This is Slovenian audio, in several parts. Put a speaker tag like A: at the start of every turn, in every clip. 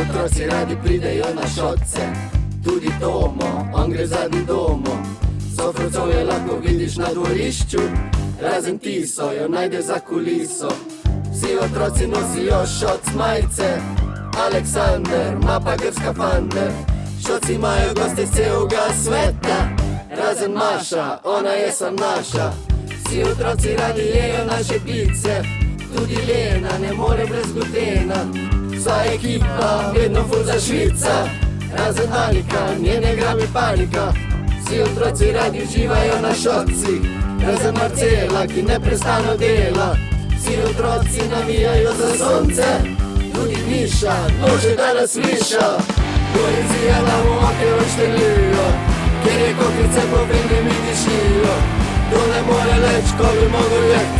A: otroci radi pridejo na šotce, tudi Tomo, on gre zadnji domo. Sofrocov je lahko vidiš na dvorišču, razen Tiso jo najde za kuliso. Vsi otroci nosijo šoc majice, Aleksander ma pa grb skafander. Šoci imajo goste z celega sveta, razen Maša, ona je sam naša. Vsi otroci radi jejo naše pice, tudi Lena ne more brez glutena. Vsa ekipa vedno ful za Švica, razen Anika, njene grabi panika. Vsi otroci radi uživajo na šotcih, razen Marcela, ki neprestano dela. Vsi otroci navijajo za sonce, tudi Miša, nože da nas sliša. Poezija nam v okej šteljijo, kjer je kokrice povedne mi dišijo. Kdo ne more leč, ko bi mogel let,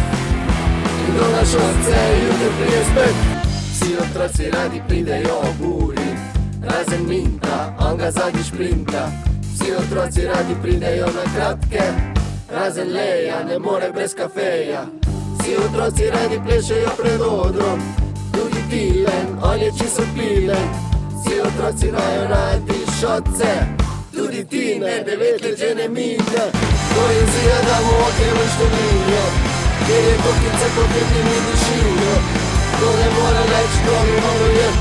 A: in kdo na šotce jutri prije spet. Vsi otroci radi pridejo ob uri, razen Minta, on ga zadnji šprinta. Vsi otroci radi pridejo na kratke, razen Leja, ne more brez kafeja. Vsi otroci radi plešejo pred odrom, tudi Tilen, on je čisto pilen. Vsi otroci imajo radi šotce, tudi Tine, 9 let že ne mine. Poezija da mu okej v številjo, kjer je kokice popetni mi dišijo. Kdo ne more leč, kdo bi mogel jet,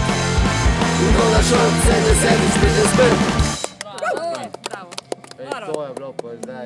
A: in kdo na šotce ne sediš pride spet.
B: Bravo.
A: To je bilo pa zdaj.